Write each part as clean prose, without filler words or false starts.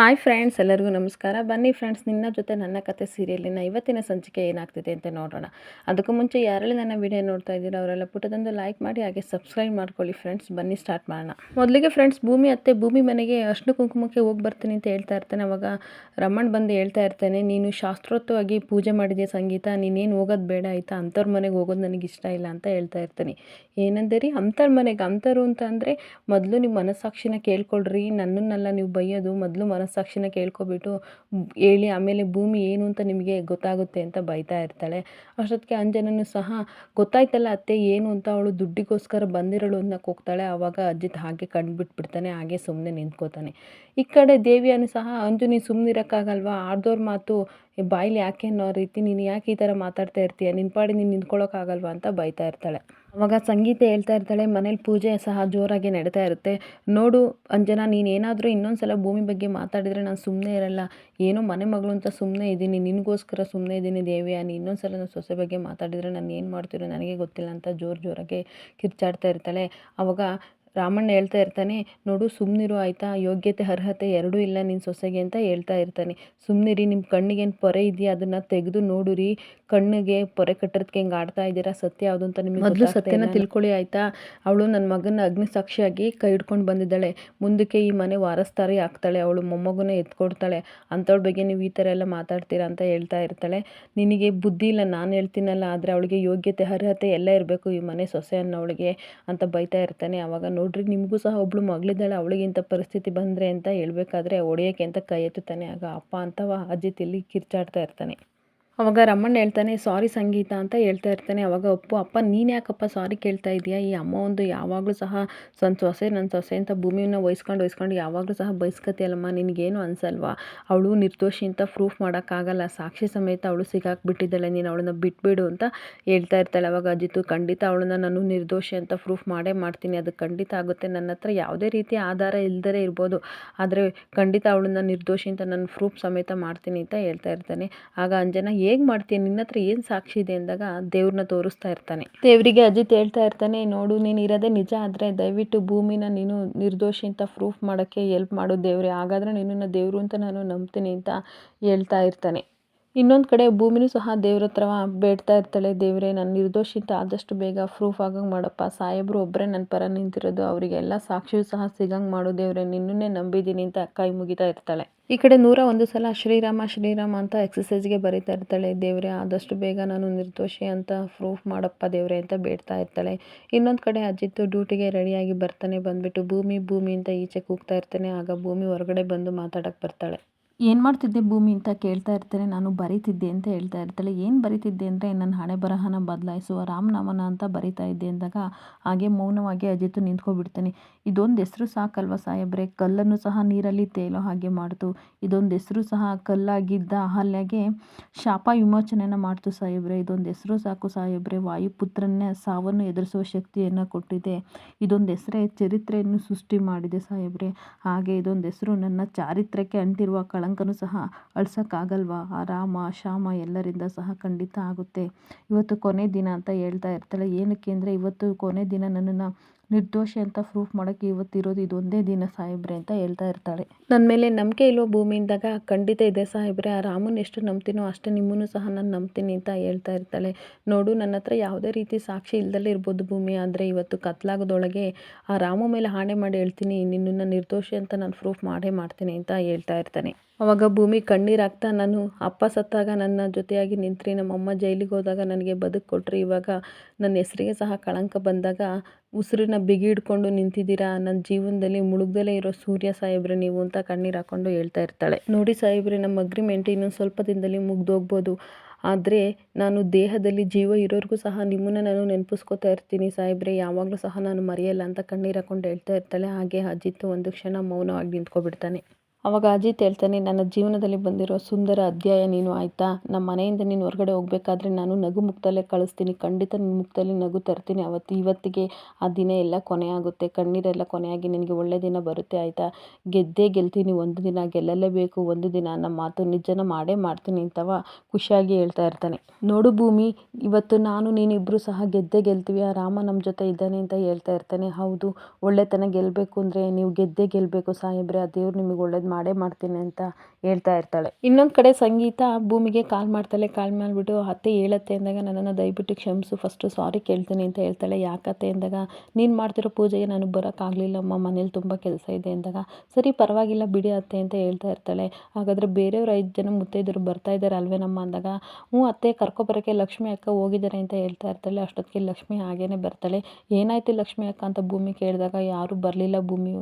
Hi friends, ಎಲ್ಲರಿಗೂ ನಮಸ್ಕಾರ. ಬನ್ನಿ ಫ್ರೆಂಡ್ಸ್, ನಿನ್ನ ಜೊತೆ ನನ್ನ ಕತೆ ಸೀರಿಯಲಿನ ಇವತ್ತಿನ ಸಂಚಿಕೆ ಏನಾಗ್ತಿದೆ ಅಂತ ನೋಡೋಣ. ಅದಕ್ಕೂ ಮುಂಚೆ ಯಾರೆಲ್ಲ ನನ್ನ ವಿಡಿಯೋ ನೋಡ್ತಾ ಇದ್ದೀರಾ ಅವರೆಲ್ಲ ಪುಟದೊಂದು ಲೈಕ್ ಮಾಡಿ ಹಾಗೆ ಸಬ್ಸ್ಕ್ರೈಬ್ ಮಾಡ್ಕೊಳ್ಳಿ ಫ್ರೆಂಡ್ಸ್. ಬನ್ನಿ ಸ್ಟಾರ್ಟ್ ಮಾಡೋಣ. ಮೊದಲಿಗೆ ಫ್ರೆಂಡ್ಸ್, ಭೂಮಿ ಮನೆಗೆ ಅರ್ಶಿನ ಕುಂಕುಮಕ್ಕೆ ಹೋಗಿ ಬರ್ತೀನಿ ಅಂತ ಹೇಳ್ತಾ ಇರ್ತಾನೆ. ಅವಾಗ ರಮಣ್ ಬಂದು ಹೇಳ್ತಾ ಇರ್ತಾನೆ, ನೀನು ಶಾಸ್ತ್ರೋಕ್ತವಾಗಿ ಪೂಜೆ ಮಾಡಿದ್ಯಾ ಸಂಗೀತ, ನೀನೇನು ಹೋಗೋದು ಬೇಡ ಆಯಿತಾ, ಅಂಥವ್ರ ಮನೆಗೆ ಹೋಗೋದು ನನಗೆ ಇಷ್ಟ ಇಲ್ಲ ಅಂತ ಹೇಳ್ತಾ ಇರ್ತಾನೆ. ಏನಂದರೆ ಅಂಥವ್ರ ಮನೆಗೆ, ಅಂಥವ್ರು ಅಂತ ಅಂದರೆ ಮೊದಲು ನಿಮ್ಮ ಮನಸ್ಸಾಕ್ಷಿನ ಕೇಳ್ಕೊಳ್ರಿ, ನನ್ನನ್ನೆಲ್ಲ ನೀವು ಬೈಯೋದು, ಮೊದಲು ಮನಸ್ಸಾಕ್ಷಿನ ಕೇಳ್ಕೊಬಿಟ್ಟು ಹೇಳಿ, ಆಮೇಲೆ ಭೂಮಿ ಏನು ಅಂತ ನಿಮಗೆ ಗೊತ್ತಾಗುತ್ತೆ ಅಂತ ಬೈತಾ ಇರ್ತಾಳೆ. ಅಷ್ಟೊತ್ತಿಗೆ ಅಂಜನನು ಸಹ ಗೊತ್ತಾಯ್ತಲ್ಲ ಅತ್ತೆ ಏನು ಅಂತ, ಅವಳು ದುಡ್ಡಿಗೋಸ್ಕರ ಬಂದಿರೋಳು ಅನ್ನಕ್ಕೆ ಹೋಗ್ತಾಳೆ. ಆವಾಗ ಅಜಿತ್ ಹಾಗೆ ಕಂಡುಬಿಟ್ಬಿಡ್ತಾನೆ, ಹಾಗೆ ಸುಮ್ಮನೆ ನಿಂತ್ಕೋತಾನೆ. ಈ ಕಡೆ ದೇವಿಯನ್ನು ಸಹ, ಅಂಜು ನೀನು ಸುಮ್ಮನಿರೋಕ್ಕಾಗಲ್ವಾ, ಆಡ್ದವ್ರ ಮಾತು ಬಾಯ್ಲಿ ಯಾಕೆ ಅನ್ನೋ ರೀತಿ, ನೀನು ಯಾಕೆ ಈ ಥರ ಮಾತಾಡ್ತಾ ಇರ್ತೀಯ, ನಿನ್ನ ಪಾಡಿ ನೀನು ನಿಂತ್ಕೊಳ್ಳೋಕ್ಕಾಗಲ್ವಾ ಅಂತ ಬೈತಾ ಇರ್ತಾಳೆ. ಅವಾಗ ಸಂಗೀತ ಹೇಳ್ತಾ ಇರ್ತಾಳೆ, ಮನೇಲಿ ಪೂಜೆ ಸಹ ಜೋರಾಗಿ ನಡೀತಾ ಇರುತ್ತೆ. ನೋಡು ಅಂಜನಾ, ನೀನೇನಾದರೂ ಇನ್ನೊಂದು ಭೂಮಿ ಬಗ್ಗೆ ಮಾತಾಡಿದರೆ ನಾನು ಸುಮ್ಮನೆ ಇರಲ್ಲ. ಏನೋ ಮನೆ ಮಗಳು ಅಂತ ಸುಮ್ಮನೆ ಇದ್ದೀನಿ, ನಿನಗೋಸ್ಕರ ಸುಮ್ಮನೆ ಇದ್ದೀನಿ ದೇವಿಯ, ನೀನು ಇನ್ನೊಂದು ನನ್ನ ಸೊಸೆ ಬಗ್ಗೆ ಮಾತಾಡಿದರೆ ನಾನು ಏನು ಮಾಡ್ತೀರೋ ನನಗೆ ಗೊತ್ತಿಲ್ಲ ಅಂತ ಜೋರಾಗಿ ಕಿರ್ಚಾಡ್ತಾ ಇರ್ತಾಳೆ. ಅವಾಗ ರಾಮಣ್ಣ ಹೇಳ್ತಾ ಇರ್ತಾನೆ, ನೋಡು ಸುಮ್ಮನಿರು ಆಯಿತಾ, ಯೋಗ್ಯತೆ ಅರ್ಹತೆ ಎರಡೂ ಇಲ್ಲ ನಿನ್ನ ಸೊಸೆಗೆ ಅಂತ ಹೇಳ್ತಾ ಇರ್ತಾನೆ. ಸುಮ್ಮನಿರಿ, ನಿಮ್ಮ ಕಣ್ಣಿಗೇನು ಪೊರೆ ಇದೆಯಾ ಅದನ್ನು ತೆಗೆದು ನೋಡುರಿ, ಕಣ್ಣಿಗೆ ಪೊರೆ ಕಟ್ಟೋದಕ್ಕೆ ಹೆಂಗೆ ಆಡ್ತಾ ಇದ್ದೀರಾ, ಸತ್ಯ ಯಾವುದು ಅಂತ ನಿಮಗೆ ಮೊದಲು ಸತ್ಯನ ತಿಳ್ಕೊಳ್ಳಿ ಆಯಿತಾ. ಅವಳು ನನ್ನ ಮಗನ ಅಗ್ನಿ ಸಾಕ್ಷಿಯಾಗಿ ಕೈ ಹಿಡ್ಕೊಂಡು ಬಂದಿದ್ದಾಳೆ, ಮುಂದಕ್ಕೆ ಈ ಮನೆ ವಾರಸ್ದಾರಿ ಆಗ್ತಾಳೆ, ಅವಳು ಮೊಮ್ಮಗನೇ ಎತ್ಕೊಡ್ತಾಳೆ, ಅಂಥವಳ ಬಗ್ಗೆ ನೀವು ಈ ಥರ ಎಲ್ಲ ಮಾತಾಡ್ತೀರಾ ಅಂತ ಹೇಳ್ತಾ ಇರ್ತಾಳೆ. ನಿನಗೆ ಬುದ್ಧಿ ಇಲ್ಲ, ನಾನು ಹೇಳ್ತೀನಲ್ಲ, ಆದರೆ ಅವಳಿಗೆ ಯೋಗ್ಯತೆ ಅರ್ಹತೆ ಎಲ್ಲ ಇರಬೇಕು ಈ ಮನೆ ಸೊಸೆ ಅನ್ನೋಳಿಗೆ ಅಂತ ಬೈತಾ ಇರ್ತಾನೆ. ಆವಾಗ ನೋಡ್ರಿ, ನಿಮಗೂ ಸಹ ಒಬ್ಳು ಮಗಳಿದ್ದಾಳೆ, ಅವಳಿಗಿಂತ ಪರಿಸ್ಥಿತಿ ಬಂದರೆ ಅಂತ ಹೇಳ್ಬೇಕಾದ್ರೆ ಹೊಡೆಯೋಕ್ಕೆ ಅಂತ ಕೈ ಎತ್ತುತ್ತಾನೆ. ಆಗ ಅಪ್ಪ ಅಂತವ ಅಜಿತ್ ಇಲ್ಲಿ ಕಿರ್ಚಾಡ್ತಾ ಇರ್ತಾನೆ. ಅವಾಗ ರಮಣ್ಣ ಹೇಳ್ತಾನೆ, ಸಾರಿ ಸಂಗೀತ ಅಂತ ಹೇಳ್ತಾ ಇರ್ತಾನೆ. ಅವಾಗ ಅಪ್ಪ ನೀನು ಯಾಕಪ್ಪ ಸಾರಿ ಕೇಳ್ತಾ ಇದೆಯಾ, ಈ ಅಮ್ಮ ಒಂದು ಯಾವಾಗಲೂ ಸಹ ನನ್ನ ಸೊಸೆ ಅಂತ ಭೂಮಿನ ವಹಿಸ್ಕೊಂಡು ಯಾವಾಗಲೂ ಸಹ ಬಯಸ್ಕತಿಯಲ್ಲಮ್ಮ, ನಿನಗೇನು ಅನ್ಸಲ್ವಾ, ಅವಳು ನಿರ್ದೋಷಿ ಅಂತ ಪ್ರೂಫ್ ಮಾಡೋಕ್ಕಾಗಲ್ಲ, ಸಾಕ್ಷಿ ಸಮೇತ ಅವಳು ಸಿಗಾಕ್ಬಿಟ್ಟಿದ್ದಾಳೆ, ನೀನು ಅವಳನ್ನ ಬಿಟ್ಬಿಡು ಅಂತ ಹೇಳ್ತಾ ಇರ್ತಾಳೆ. ಅವಾಗ ಅಜಿತು, ಖಂಡಿತ ಅವಳನ್ನ ನಾನು ನಿರ್ದೋಷಿ ಅಂತ ಪ್ರೂಫ್ ಮಾಡೇ ಮಾಡ್ತೀನಿ, ಅದು ಖಂಡಿತ ಆಗುತ್ತೆ, ನನ್ನ ಹತ್ರ ಯಾವುದೇ ರೀತಿಯ ಆಧಾರ ಇಲ್ದೇ ಇರ್ಬೋದು, ಆದರೆ ಖಂಡಿತ ಅವಳನ್ನ ನಿರ್ದೋಷಿ ಅಂತ ನಾನು ಪ್ರೂಫ್ ಸಮೇತ ಮಾಡ್ತೀನಿ ಅಂತ ಹೇಳ್ತಾ ಇರ್ತಾನೆ. ಆಗ ಅಂಜನಾ, ಹೇಗೆ ಮಾಡ್ತೀನಿ, ನಿನ್ನ ಹತ್ರ ಏನು ಸಾಕ್ಷಿ ಇದೆ ಅಂದಾಗ ದೇವ್ರನ್ನ ತೋರಿಸ್ತಾ ಇರ್ತಾನೆ. ದೇವರಿಗೆ ಅಜಿತ್ ಹೇಳ್ತಾ ಇರ್ತಾನೆ, ನೋಡು ನೀನು ಇರೋದೇ ನಿಜ ಆದರೆ ದಯವಿಟ್ಟು ಭೂಮಿನ ನೀನು ನಿರ್ದೋಷಿ ಅಂತ ಪ್ರೂಫ್ ಮಾಡೋಕ್ಕೆ ಹೆಲ್ಪ್ ಮಾಡು ದೇವ್ರೆ, ಹಾಗಾದರೆ ನಿನ್ನನ್ನು ದೇವರು ಅಂತ ನಾನು ನಂಬ್ತೀನಿ ಅಂತ ಹೇಳ್ತಾ ಇರ್ತಾನೆ. ಇನ್ನೊಂದು ಕಡೆ ಭೂಮಿನೂ ಸಹ ದೇವ್ರ ಹತ್ರ ಬೇಡ್ತಾ ಇರ್ತಾಳೆ, ದೇವರೇ ನಾನು ನಿರ್ದೋಷಿ ಅಂತ ಆದಷ್ಟು ಬೇಗ ಪ್ರೂಫ್ ಆಗಂಗೆ ಮಾಡಪ್ಪ, ಸಾಹೇಬರು ಒಬ್ಬರೇ ನನ್ನ ಪರ ನಿಂತಿರೋದು, ಅವರಿಗೆಲ್ಲ ಸಾಕ್ಷಿಯೂ ಸಹ ಸಿಗಂಗೆ ಮಾಡು ದೇವರೇ, ನಿನ್ನನ್ನೇ ನಂಬಿದ್ದೀನಿ ಅಂತ ಕೈ ಮುಗಿತಾ ಇರ್ತಾಳೆ. ಈ ಕಡೆ 101 ಸಲ ಶ್ರೀರಾಮ ಶ್ರೀರಾಮ ಅಂತ ಎಕ್ಸಸೈಸ್ಗೆ ಬರೀತಾ ಇರ್ತಾಳೆ. ದೇವರೇ ಆದಷ್ಟು ಬೇಗ ನಾನು ನಿರ್ದೋಷಿ ಅಂತ ಪ್ರೂಫ್ ಮಾಡಪ್ಪ ದೇವರೇ ಅಂತ ಬೇಡ್ತಾ ಇರ್ತಾಳೆ. ಇನ್ನೊಂದು ಕಡೆ ಅಜಿತ್ ಡ್ಯೂಟಿಗೆ ರೆಡಿಯಾಗಿ ಬರ್ತಾನೆ. ಬಂದುಬಿಟ್ಟು ಭೂಮಿ ಅಂತ ಈಚೆ ಕೂಗ್ತಾ ಇರ್ತಾನೆ. ಆಗ ಭೂಮಿ ಹೊರಗಡೆ ಬಂದು ಮಾತಾಡೋಕ್ಕೆ ಬರ್ತಾಳೆ. ಏನು ಮಾಡ್ತಿದ್ದೆ ಭೂಮಿ ಅಂತ ಕೇಳ್ತಾ ಇರ್ತಾನೆ. ನಾನು ಬರೀತಿದ್ದೆ ಅಂತ ಹೇಳ್ತಾ ಇರ್ತಾಳೆ. ಏನು ಬರೀತಿದ್ದೆ ಅಂದರೆ ನನ್ನ ಹಣೆ ಬರಹನ ಬದಲಾಯಿಸುವ ರಾಮನಾಮನ ಅಂತ ಬರಿತಾ ಇದ್ದೆ ಅಂದಾಗ ಹಾಗೆ ಮೌನವಾಗಿ ಅಜಿತ್ ನಿಂತ್ಕೊಬಿಡ್ತಾನೆ. ಇದೊಂದು ಹೆಸರು ಸಾಕಲ್ವ ಸಾಹೇಬ್ರೆ, ಕಲ್ಲನ್ನು ಸಹ ನೀರಲ್ಲಿ ತೇಲೋ ಹಾಗೆ ಮಾಡ್ತು, ಇದೊಂದು ಹೆಸರು ಸಹ ಕಲ್ಲಾಗಿದ್ದ ಅಹಲ್ಯಗೆ ಶಾಪ ವಿಮೋಚನೆಯನ್ನು ಮಾಡ್ತು ಸಾಹೇಬ್ರೆ, ಇದೊಂದು ಹೆಸರು ಸಾಕು ಸಾಹೇಬ್ರೆ, ವಾಯುಪುತ್ರನ ಸಾವನ್ನು ಎದುರಿಸುವ ಶಕ್ತಿಯನ್ನು ಕೊಟ್ಟಿದೆ, ಇದೊಂದು ಹೆಸರೇ ಚರಿತ್ರೆಯನ್ನು ಸೃಷ್ಟಿ ಮಾಡಿದೆ ಸಾಹೇಬ್ರೆ, ಹಾಗೆ ಇದೊಂದು ಹೆಸರು ನನ್ನ ಚಾರಿತ್ರ್ಯಕ್ಕೆ ಅಂಟಿರುವ ಕಳಂಕನೂ ಸಹ ಅಳ್ಸೋಕ್ಕಾಗಲ್ವಾ, ಆ ರಾಮ ಶ್ಯಾಮ ಎಲ್ಲರಿಂದ ಸಹ ಖಂಡಿತ ಆಗುತ್ತೆ, ಇವತ್ತು ಕೊನೆ ದಿನ ಅಂತ ಹೇಳ್ತಾ ಇರ್ತಾಳೆ. ಏನಕ್ಕೆ ಅಂದರೆ ಇವತ್ತು ಕೊನೆ ದಿನ, ನನ್ನನ್ನು ನಿರ್ದೋಷಿ ಅಂತ ಪ್ರೂಫ್ ಮಾಡೋಕ್ಕೆ ಇವತ್ತಿರೋದು ಇದೊಂದೇ ದಿನ ಸಾಹೇಬ್ರೆ ಅಂತ ಹೇಳ್ತಾ ಇರ್ತಾಳೆ. ನನ್ನ ಮೇಲೆ ನಂಬಿಕೆ ಇಲ್ವೋ ಭೂಮಿ ಅಂದಾಗ ಖಂಡಿತ ಇದೆ ಸಾಹೇಬ್ರೆ, ಆ ರಾಮನ ಎಷ್ಟು ನಂಬ್ತೀನೋ ಅಷ್ಟೇ ನಿಮ್ಮನ್ನು ಸಹ ನಾನು ನಂಬ್ತೀನಿ ಅಂತ ಹೇಳ್ತಾ ಇರ್ತಾಳೆ. ನೋಡು ನನ್ನ ಹತ್ರ ಯಾವುದೇ ರೀತಿ ಸಾಕ್ಷಿ ಇಲ್ದಲೇ ಇರ್ಬೋದು ಭೂಮಿ, ಆದರೆ ಇವತ್ತು ಕತ್ಲಾಗೋದೊಳಗೆ ಆ ರಾಮ ಮೇಲೆ ಆಣೆ ಮಾಡಿ ಹೇಳ್ತೀನಿ, ನಿನ್ನನ್ನು ನಿರ್ದೋಷಿ ಅಂತ ನಾನು ಪ್ರೂಫ್ ಮಾಡೇ ಮಾಡ್ತೀನಿ ಅಂತ ಹೇಳ್ತಾ ಇರ್ತಾನೆ. ಅವಾಗ ಭೂಮಿ ಕಣ್ಣೀರಾಗ್ತಾ, ನಾನು ಅಪ್ಪ ಸತ್ತಾಗ ನನ್ನ ಜೊತೆಯಾಗಿ ನಿಂತ್ರಿ, ನಮ್ಮಮ್ಮ ಜೈಲಿಗೆ ಹೋದಾಗ ನನಗೆ ಬದುಕು ಕೊಟ್ರಿ, ಇವಾಗ ನನ್ನ ಹೆಸರಿಗೆ ಸಹ ಕಳಂಕ ಬಂದಾಗ ಉಸಿರನ್ನ ಬಿಗಿ ಹಿಡ್ಕೊಂಡು ನಿಂತಿದ್ದೀರಾ, ನನ್ನ ಜೀವನದಲ್ಲಿ ಮುಳುಗ್ದಲೇ ಇರೋ ಸೂರ್ಯ ಸಾಹೇಬ್ರೆ ನೀವು ಅಂತ ಕಣ್ಣೀರು ಹಾಕ್ಕೊಂಡು ಹೇಳ್ತಾ ಇರ್ತಾಳೆ. ನೋಡಿ ಸಾಹೇಬ್ರೆ, ನಮ್ಮ ಅಗ್ರಿಮೆಂಟ್ ಇನ್ನೊಂದು ಸ್ವಲ್ಪ ದಿನದಲ್ಲಿ ಮುಗ್ದೋಗ್ಬೋದು, ಆದರೆ ನಾನು ದೇಹದಲ್ಲಿ ಜೀವ ಇರೋರಿಗೂ ಸಹ ನಿಮ್ಮನ್ನು ನಾನು ನೆನಪಿಸ್ಕೋತಾ ಇರ್ತೀನಿ ಸಾಹೇಬ್ರೆ, ಯಾವಾಗಲೂ ಸಹ ನಾನು ಮರೆಯಲ್ಲ ಅಂತ ಕಣ್ಣೀರು ಹಾಕ್ಕೊಂಡು ಹೇಳ್ತಾ ಇರ್ತಾಳೆ. ಹಾಗೆ ಅಜಿತ್ ಒಂದು ಕ್ಷಣ ಮೌನವಾಗಿ ನಿಂತ್ಕೊಬಿಡ್ತಾನೆ. ಅವಾಗ ಅಜಿತ್ ಹೇಳ್ತಾನೆ, ನನ್ನ ಜೀವನದಲ್ಲಿ ಬಂದಿರೋ ಸುಂದರ ಅಧ್ಯಾಯ ನೀನು ಆಯಿತಾ, ನಮ್ಮ ಮನೆಯಿಂದ ನೀನು ಹೊರಗಡೆ ಹೋಗಬೇಕಾದ್ರೆ ನಾನು ನಗು ಮುಖದಲ್ಲೇ ಕಳಿಸ್ತೀನಿ, ಖಂಡಿತ ನಿನ್ನ ಮುಖದಲ್ಲಿ ನಗು ತರ್ತೀನಿ, ಇವತ್ತಿಗೆ ಆ ದಿನ ಎಲ್ಲ ಕೊನೆ ಆಗುತ್ತೆ, ಕಣ್ಣೀರೆಲ್ಲ ಕೊನೆಯಾಗಿ ನಿನಗೆ ಒಳ್ಳೆ ದಿನ ಬರುತ್ತೆ ಆಯಿತಾ, ಗೆದ್ದೇ ಗೆಲ್ತೀನಿ, ಒಂದು ದಿನ ಗೆಲ್ಲಲೇಬೇಕು, ಒಂದು ದಿನ ನಮ್ಮ ಮಾತು ನಿಜನ ಮಾಡೇ ಮಾಡ್ತೀನಿ ಅಂತವ ಖುಷಿಯಾಗಿ ಹೇಳ್ತಾ ಇರ್ತಾನೆ. ನೋಡು ಭೂಮಿ, ಇವತ್ತು ನಾನು ನೀನಿಬ್ಬರು ಸಹ ಗೆದ್ದೇ ಗೆಲ್ತೀವಿ, ಆ ರಾಮ ನಮ್ಮ ಜೊತೆ ಇದ್ದಾನೆ ಅಂತ ಹೇಳ್ತಾ ಇರ್ತಾನೆ. ಹೌದು, ಒಳ್ಳೆತನ ಗೆಲ್ಲಬೇಕು ಅಂದರೆ ನೀವು ಗೆದ್ದೇ ಗೆಲ್ಲಬೇಕು ಸಾಹೇಬ್ರೆ, ಆ ದೇವ್ರು ನಿಮಗೆ ಒಳ್ಳೇದು ಮಾಡೇ ಮಾಡ್ತೀನಿ ಅಂತ ಹೇಳ್ತಾ ಇರ್ತಾಳೆ. ಇನ್ನೊಂದು ಕಡೆ ಸಂಗೀತ ಭೂಮಿಗೆ ಕಾಲ್ ಮಾಡ್ತಾಳೆ. ಕಾಲ್ ಮಾಡಿಬಿಟ್ಟು ಅತ್ತೆ ಹೇಳತ್ತೆ ಅಂದಾಗ ನನ್ನನ್ನು ದಯವಿಟ್ಟು ಕ್ಷಮಿಸು, ಫಸ್ಟು ಸಾರಿ ಕೇಳ್ತೀನಿ ಅಂತ ಹೇಳ್ತಾಳೆ. ಯಾಕತ್ತೆ ಅಂದಾಗ ನೀನು ಮಾಡ್ತಿರೋ ಪೂಜೆಗೆ ನಾನು ಬರೋಕ್ಕಾಗಲಿಲ್ಲಮ್ಮ, ಮನೇಲಿ ತುಂಬ ಕೆಲಸ ಇದೆ ಅಂದಾಗ ಸರಿ ಪರವಾಗಿಲ್ಲ ಬಿಡಿ ಅತ್ತೆ ಅಂತ ಹೇಳ್ತಾ ಇರ್ತಾಳೆ. ಹಾಗಾದರೆ ಬೇರೆಯವ್ರು 5 ಜನ ಮುತ್ತೈದರು ಬರ್ತಾ ಇದ್ದಾರೆ ಅಲ್ವೇನಮ್ಮ ಅಂದಾಗ ಹ್ಞೂ ಅತ್ತೆ ಕರ್ಕೊಬರೋಕ್ಕೆ ಲಕ್ಷ್ಮಿ ಅಕ್ಕ ಹೋಗಿದ್ದಾರೆ ಅಂತ ಹೇಳ್ತಾ ಇರ್ತಾಳೆ. ಅಷ್ಟೊತ್ತಿಗೆ ಲಕ್ಷ್ಮಿ ಹಾಗೇನೆ ಬರ್ತಾಳೆ. ಏನಾಯ್ತು ಲಕ್ಷ್ಮಿ ಅಕ್ಕ ಅಂತ ಭೂಮಿ ಕೇಳಿದಾಗ ಯಾರೂ ಬರಲಿಲ್ಲ ಭೂಮಿ,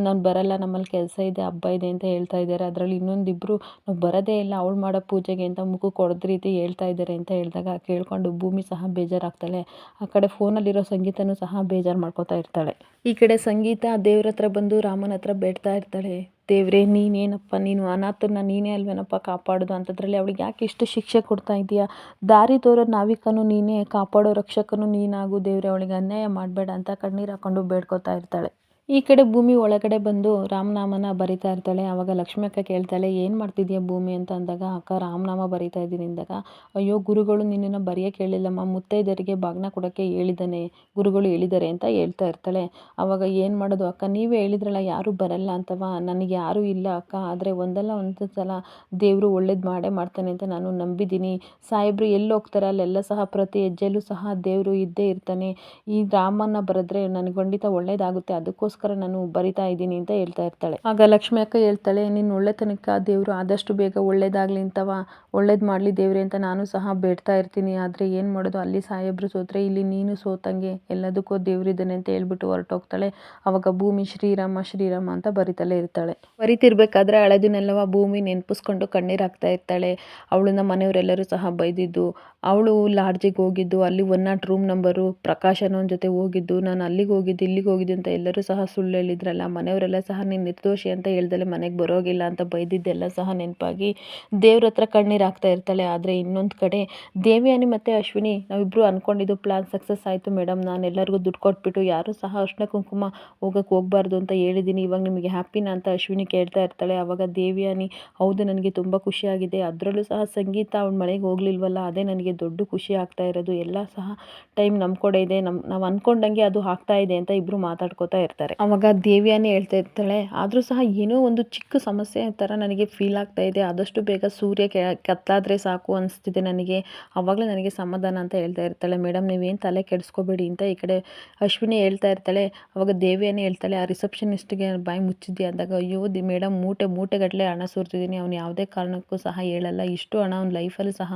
ನಾನು ಬರಲ್ಲ, ನಮ್ಮಲ್ಲಿ ಕೆಲಸ ಇದೆ, ಹಬ್ಬ ಇದೆ ಅಂತ ಹೇಳ್ತಾ ಇದ್ದಾರೆ. ಅದರಲ್ಲಿ ಇನ್ನೊಂದಿಬ್ಬರು ನಾವು ಬರೋದೇ ಇಲ್ಲ ಅವಳು ಮಾಡೋ ಪೂಜೆಗೆ ಅಂತ ಮುಖಕ್ಕೆ ಹೊಡೆದ ರೀತಿ ಹೇಳ್ತಾ ಇದ್ದಾರೆ ಅಂತ ಹೇಳಿದಾಗ ಕೇಳ್ಕೊಂಡು ಭೂಮಿ ಸಹ ಬೇಜಾರಾಗ್ತಾಳೆ. ಆ ಕಡೆ ಫೋನಲ್ಲಿರೋ ಸಂಗೀತನೂ ಸಹ ಬೇಜಾರು ಮಾಡ್ಕೋತಾ ಇರ್ತಾಳೆ. ಈ ಕಡೆ ಸಂಗೀತ ದೇವ್ರ ಹತ್ರ ಬಂದು ರಾಮನ ಹತ್ರ ಬೇಡ್ತಾ ಇರ್ತಾಳೆ. ದೇವ್ರೇ ನೀನೇನಪ್ಪ, ನೀನು ಅನಾಥರನ್ನ ನೀನೇ ಅಲ್ವೇನಪ್ಪ ಕಾಪಾಡೋದು, ಅಂಥದ್ರಲ್ಲಿ ಅವಳಿಗೆ ಯಾಕೆ ಇಷ್ಟು ಶಿಕ್ಷೆ ಕೊಡ್ತಾ ಇದೀಯಾ, ದಾರಿ ತೋರೋ ನಾವಿಕನು ನೀನೇ, ಕಾಪಾಡೋ ರಕ್ಷಕನು ನೀನಾಗು ದೇವ್ರೆ, ಅವಳಿಗೆ ಅನ್ಯಾಯ ಮಾಡಬೇಡ ಅಂತ ಕಣ್ಣೀರು ಹಾಕೊಂಡು ಬೇಡ್ಕೊತಾ ಇರ್ತಾಳೆ. ಈ ಕಡೆ ಭೂಮಿ ಒಳಗಡೆ ಬಂದು ರಾಮನಾಮನ ಬರಿತಾ ಇರ್ತಾಳೆ. ಆವಾಗ ಲಕ್ಷ್ಮಿ ಅಕ್ಕ ಕೇಳ್ತಾಳೆ ಏನು ಮಾಡ್ತಿದ್ಯಾ ಭೂಮಿ ಅಂತ ಅಂದಾಗ ಅಕ್ಕ ರಾಮನಾಮ ಬರಿತಾ ಇದ್ದೀನಿ ಅಂದಾಗ ಅಯ್ಯೋ ಗುರುಗಳು ನಿನ್ನನ್ನು ಬರೆಯೋಕ್ಕೆ ಹೇಳಿಲ್ಲಮ್ಮ, ಮುತ್ತೈದರಿಗೆ ಬಾಗ್ನ ಕೊಡೋಕ್ಕೆ ಹೇಳಿದ್ದಾನೆ, ಗುರುಗಳು ಹೇಳಿದ್ದಾರೆ ಅಂತ ಹೇಳ್ತಾ ಇರ್ತಾಳೆ. ಆವಾಗ ಏನು ಮಾಡೋದು ಅಕ್ಕ, ನೀವೇ ಹೇಳಿದ್ರಲ್ಲ ಯಾರೂ ಬರಲ್ಲ ಅಂತವ, ನನಗೆ ಯಾರೂ ಇಲ್ಲ ಅಕ್ಕ, ಆದರೆ ಒಂದಲ್ಲ ಒಂದು ಸಲ ದೇವರು ಒಳ್ಳೇದು ಮಾಡೇ ಮಾಡ್ತಾನೆ ಅಂತ ನಾನು ನಂಬಿದ್ದೀನಿ. ಸಾಹೇಬ್ರು ಎಲ್ಲಿ ಹೋಗ್ತಾರೆ ಅಲ್ಲೆಲ್ಲ ಸಹ ಪ್ರತಿ ಹೆಜ್ಜೆಯಲ್ಲೂ ಸಹ ದೇವರು ಇದ್ದೇ ಇರ್ತಾನೆ. ಈ ರಾಮನ ಬರೆದ್ರೆ ನನಗೆ ಖಂಡಿತ ಒಳ್ಳೇದಾಗುತ್ತೆ, ಅದಕ್ಕೋಸ್ಕರ ನಾನು ಬರಿತಾ ಇದ್ದೀನಿ ಅಂತ ಹೇಳ್ತಾ ಇರ್ತಾಳೆ. ಆಗ ಲಕ್ಷ್ಮಿ ಅಕ್ಕ ಹೇಳ್ತಾಳೆ, ನಿನ್ನ ಒಳ್ಳೆತನಕ್ಕೆ ದೇವರು ಆದಷ್ಟು ಬೇಗ ಒಳ್ಳೇದಾಗ್ಲಿ ಅಂತವ, ಒಳ್ಳೇದು ಮಾಡಲಿ ದೇವ್ರೆ ಅಂತ ನಾನು ಸಹ ಬೇಡ್ತಾ ಇರ್ತೀನಿ. ಆದರೆ ಏನು ಮಾಡೋದು, ಅಲ್ಲಿ ಸಾಹೇಬ್ರು ಸೋತ್ರೆ ಇಲ್ಲಿ ನೀನು ಸೋತಂಗೆ, ಎಲ್ಲದಕ್ಕೂ ದೇವ್ರಿದ್ದಾನೆ ಅಂತ ಹೇಳ್ಬಿಟ್ಟು ಹೊರಟೋಗ್ತಾಳೆ. ಆವಾಗ ಭೂಮಿ ಶ್ರೀರಾಮ ಶ್ರೀರಾಮ ಅಂತ ಬರಿತಲೇ ಇರ್ತಾಳೆ. ಬರಿತಿರ್ಬೇಕಾದ್ರೆ ಹಳೆದನ್ನೆಲ್ಲವ ಭೂಮಿ ನೆನಪಿಸ್ಕೊಂಡು ಕಣ್ಣೀರು ಹಾಕ್ತಾ ಇರ್ತಾಳೆ. ಅವಳನ್ನ ಮನೆಯವರೆಲ್ಲರೂ ಸಹ ಬೈದಿದ್ದು, ಅವಳು ಲಾಡ್ಜಿಗೆ ಹೋಗಿದ್ದು, ಅಲ್ಲಿ 101 ರೂಮ್ ನಂಬರು ಪ್ರಕಾಶ್ ಅನ್ನೋನ ಜೊತೆ ಹೋಗಿದ್ದು, ನಾನು ಅಲ್ಲಿಗೆ ಹೋಗಿದ್ದು ಇಲ್ಲಿಗೆ ಹೋಗಿದ್ದು ಅಂತ ಎಲ್ಲರೂ ಸಹ ಸುಳ್ಳು ಹೇಳಿದ್ರಲ್ಲ, ಮನೆಯವರೆಲ್ಲ ಸಹ ನೀನು ನಿರ್ದೋಷಿ ಅಂತ ಹೇಳ್ದಲೆ ಮನೆಗೆ ಬರೋಗಿಲ್ಲ ಅಂತ ಬೈದಿದ್ದೆಲ್ಲ ಸಹ ನೆನಪಾಗಿ ದೇವ್ರ ಹತ್ರ ಕಣ್ಣೀರು ಹಾಕ್ತಾ ಇರ್ತಾಳೆ. ಆದರೆ ಇನ್ನೊಂದು ಕಡೆ ದೇವಯಾನಿ ಮತ್ತು ಅಶ್ವಿನಿ ನಾವಿಬ್ಬರು ಅಂದ್ಕೊಂಡಿದ್ದು ಪ್ಲಾನ್ ಸಕ್ಸಸ್ ಆಯಿತು ಮೇಡಮ್, ನಾನು ಎಲ್ಲರಿಗೂ ದುಡ್ಡು ಕೊಟ್ಬಿಟ್ಟು ಯಾರೂ ಸಹ ಅರ್ಶಿನ ಕುಂಕುಮ ಹೋಗಬಾರ್ದು ಅಂತ ಹೇಳಿದ್ದೀನಿ, ಇವಾಗ ನಿಮಗೆ ಹ್ಯಾಪಿನಾ ಅಂತ ಅಶ್ವಿನಿ ಕೇಳ್ತಾ ಇರ್ತಾಳೆ. ಆವಾಗ ದೇವಯಾನಿ ಹೌದು ನನಗೆ ತುಂಬ ಖುಷಿಯಾಗಿದೆ, ಅದರಲ್ಲೂ ಸಹ ಸಂಗೀತ ಅವಳ ಮನೆಗೆ ಹೋಗ್ಲಿಲ್ವಲ್ಲ ಅದೇ ನನಗೆ ದೊಡ್ಡ ಖುಷಿ ಆಗ್ತಾ ಇರೋದು, ಎಲ್ಲ ಸಹ ಟೈಮ್ ನಮ್ಮ ಕಡೆ ಇದೆ, ನಾವು ಅಂದ್ಕೊಂಡಂಗೆ ಅದು ಆಗ್ತಾ ಇದೆ ಅಂತ ಇಬ್ಬರು ಮಾತಾಡ್ಕೋತಾ ಇರ್ತಾರೆ. ಆವಾಗ ದೇವಯಾನಿ ಹೇಳ್ತಾ ಇರ್ತಾಳೆ, ಆದರೂ ಸಹ ಏನೋ ಒಂದು ಚಿಕ್ಕ ಸಮಸ್ಯೆ ಥರ ನನಗೆ ಫೀಲ್ ಆಗ್ತಾ ಇದೆ, ಆದಷ್ಟು ಬೇಗ ಸೂರ್ಯ ಕತ್ಲಾದರೆ ಸಾಕು ಅನಿಸ್ತಿದೆ ನನಗೆ, ಆವಾಗಲೇ ನನಗೆ ಸಮಾಧಾನ ಅಂತ ಹೇಳ್ತಾ ಇರ್ತಾಳೆ. ಮೇಡಮ್ ನೀವೇನು ತಲೆ ಕೆಡಿಸ್ಕೋಬೇಡಿ ಅಂತ ಈ ಕಡೆ ಅಶ್ವಿನಿ ಹೇಳ್ತಾ ಇರ್ತಾಳೆ. ಆವಾಗ ದೇವಯಾನಿ ಹೇಳ್ತಾಳೆ, ಆ ರಿಸೆಪ್ಷನಿಸ್ಟ್ಗೆ ಬಾಯಿ ಮುಚ್ಚಿದ್ಯಾ ಅಂದಾಗ ಅಯ್ಯೋ ಮೇಡಮ್ ಮೂಟೆಗಟ್ಟಲೆ ಹಣ ಸುರ್ತಿದ್ದೀನಿ, ಅವ್ನು ಯಾವುದೇ ಕಾರಣಕ್ಕೂ ಸಹ ಹೇಳಲ್ಲ, ಇಷ್ಟು ಹಣ ಅವ್ನ ಲೈಫಲ್ಲಿ ಸಹ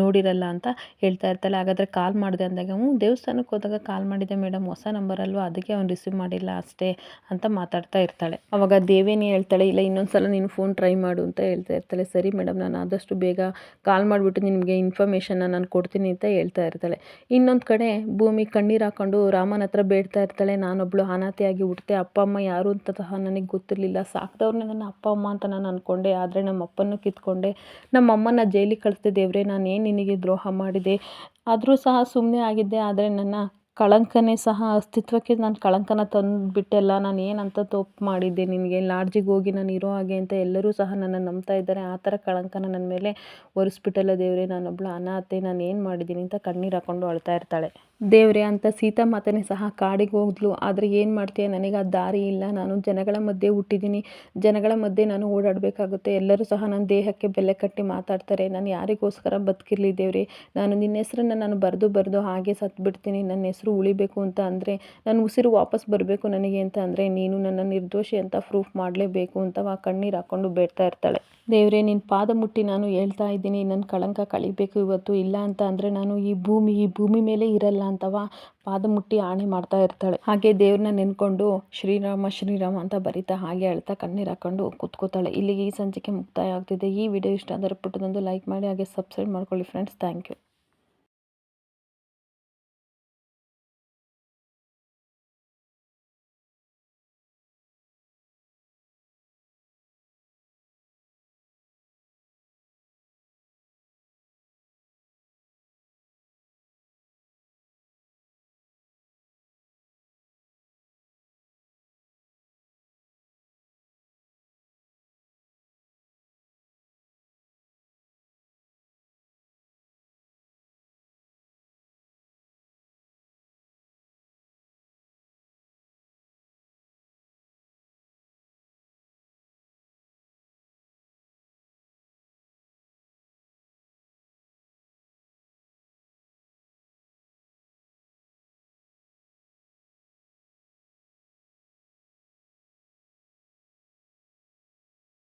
ನೋಡಿರಲ್ಲ ಅಂತ ಹೇಳ್ತಾ ಇರ್ತಾಳೆ. ಹಾಗಾದರೆ ಕಾಲ್ ಮಾಡಿದೆ ಅಂದಾಗ ದೇವಸ್ಥಾನಕ್ಕೆ ಹೋದಾಗ ಕಾಲ್ ಮಾಡಿದೆ ಮೇಡಮ್, ಹೊಸ ನಂಬರ್ ಅಲ್ವಾ ಅದಕ್ಕೆ ಅವ್ನು ರಿಸೀವ್ ಮಾಡಿಲ್ಲ ಅಷ್ಟೇ ಅಂತ ಮಾತಾಡ್ತಾ ಇರ್ತಾಳೆ. ಆವಾಗ ದೇವೇನಿ ಹೇಳ್ತಾಳೆ, ಇಲ್ಲ ಇನ್ನೊಂದ್ಸಲ ನೀನು ಫೋನ್ ಟ್ರೈ ಮಾಡು ಅಂತ ಹೇಳ್ತಾ ಇರ್ತಾಳೆ. ಸರಿ ಮೇಡಮ್ ನಾನು ಆದಷ್ಟು ಬೇಗ ಕಾಲ್ ಮಾಡಿಬಿಟ್ಟು ನಿಮಗೆ ಇನ್ಫಾರ್ಮೇಷನ್ನ ನಾನು ಕೊಡ್ತೀನಿ ಅಂತ ಹೇಳ್ತಾ ಇರ್ತಾಳೆ. ಇನ್ನೊಂದು ಕಡೆ ಭೂಮಿ ಕಣ್ಣೀರು ಹಾಕೊಂಡು ರಾಮನ ಹತ್ರ ಬೇಡ್ತಾ ಇರ್ತಾಳೆ, ನಾನೊಬ್ಳು ಅನಾಥೆಯಾಗಿ ಹುಟ್ಟಿದೆ, ಅಪ್ಪ ಅಮ್ಮ ಯಾರು ಅಂತ ಸಹ ನನಗೆ ಗೊತ್ತಿರಲಿಲ್ಲ, ಸಾಕಿದವ್ರನ್ನೇ ನನ್ನ ಅಪ್ಪ ಅಮ್ಮ ಅಂತ ನಾನು ಅಂದ್ಕೊಂಡೆ, ಆದರೆ ನಮ್ಮ ಅಪ್ಪನ ಕಿತ್ಕೊಂಡೆ, ನಮ್ಮ ಅಮ್ಮನ ಜೈಲಿಗೆ ಕಳಿಸ್ದೆ ದೇವ್ರೆ, ನಾನೇನು ನಿನಗೆ ದ್ರೋಹ ಮಾಡಿದೆ, ಆದರೂ ಸಹ ಸುಮ್ಮನೆ ಆಗಿದ್ದೆ, ಆದರೆ ನನ್ನ ಕಳಂಕನೇ ಸಹ ಅಸ್ತಿತ್ವಕ್ಕೆ ನಾನು ಕಳಂಕನ ತಂದುಬಿಟ್ಟೆಲ್ಲ, ನಾನು ಏನಂತ ತಪ್ಪು ಮಾಡಿದ್ದೆ ನಿನಗೆ, ಲಾಡ್ಜಿಗೆ ಹೋಗಿ ನಾನು ಇರೋ ಹಾಗೆ ಅಂತ ಎಲ್ಲರೂ ಸಹ ನನ್ನ ನಂಬ್ತಾ ಇದ್ದಾರೆ, ಆ ಥರ ಕಳಂಕನ ನನ್ನ ಮೇಲೆ ಒರೆಸ್ಬಿಟ್ಟಲ್ಲ ದೇವ್ರೆ, ನಾನೊಬ್ಳು ಅನಾಥೆ, ನಾನು ಏನು ಮಾಡಿದ್ದೀನಿ ಅಂತ ಕಣ್ಣೀರು ಹಾಕ್ಕೊಂಡು ಅಳ್ತಾ ಇರ್ತಾಳೆ. ದೇವ್ರೆ ಅಂತ ಸೀತಾ ಮಾತನೇ ಸಹ ಕಾಡಿಗೆ ಹೋದ್ಲು, ಆದರೆ ಏನು ಮಾಡ್ತೀಯ, ನನಗೆ ಆ ದಾರಿ ಇಲ್ಲ, ನಾನು ಜನಗಳ ಮಧ್ಯೆ ಹುಟ್ಟಿದ್ದೀನಿ, ಜನಗಳ ಮಧ್ಯೆ ನಾನು ಓಡಾಡಬೇಕಾಗುತ್ತೆ, ಎಲ್ಲರೂ ಸಹ ನನ್ನ ದೇಹಕ್ಕೆ ಬೆಲೆ ಕಟ್ಟಿ ಮಾತಾಡ್ತಾರೆ, ನಾನು ಯಾರಿಗೋಸ್ಕರ ಬದುಕಿರಲಿ ದೇವ್ರೆ, ನಾನು ನಿನ್ನ ಹೆಸರನ್ನು ನಾನು ಬರೆದು ಹಾಗೆ ಸತ್ಬಿಡ್ತೀನಿ, ನನ್ನ ಹೆಸರು ಉಳಿಬೇಕು ಅಂತ ಅಂದರೆ, ನನ್ನ ಉಸಿರು ವಾಪಸ್ ಬರಬೇಕು ನನಗೆ ಅಂತ ಅಂದರೆ, ನೀನು ನನ್ನ ನಿರ್ದೋಷಿ ಅಂತ ಪ್ರೂಫ್ ಮಾಡಲೇಬೇಕು ಅಂತ ಕಣ್ಣೀರು ಹಾಕ್ಕೊಂಡು ಬೇಡ್ತಾ ಇರ್ತಾಳೆ. ದೇವ್ರೆ ನಿನ್ನ ಪಾದ ಮುಟ್ಟಿ ನಾನು ಹೇಳ್ತಾ ಇದ್ದೀನಿ, ನನ್ನ ಕಳಂಕ ಕಳಿಬೇಕು ಇವತ್ತು, ಇಲ್ಲ ಅಂತ ಅಂದರೆ ನಾನು ಈ ಭೂಮಿ ಮೇಲೆ ಇರಲ್ಲ ಅಂತವ ಪಾದ ಮುಟ್ಟಿ ಆಣೆ ಮಾಡ್ತಾ ಇರ್ತಾಳೆ. ಹಾಗೆ ದೇವ್ರನ್ನ ನೆನ್ಕೊಂಡು ಶ್ರೀರಾಮ ಶ್ರೀರಾಮ ಅಂತ ಬರಿತಾ ಹಾಗೆ ಅಳ್ತಾ ಕಣ್ಣೀರು ಹಾಕೊಂಡು ಕೂತ್ಕೋತಾಳೆ. ಇಲ್ಲಿಗೆ ಈ ಸಂಚಿಕೆ ಮುಕ್ತಾಯ ಆಗ್ತಿದೆ. ಈ ವಿಡಿಯೋ ಇಷ್ಟ ಆದರೆ ಪುಟ್ಟದೊಂದು ಲೈಕ್ ಮಾಡಿ ಹಾಗೆ ಸಬ್ಸ್ಕ್ರೈಬ್ ಮಾಡ್ಕೊಳ್ಳಿ ಫ್ರೆಂಡ್ಸ್. Thank you.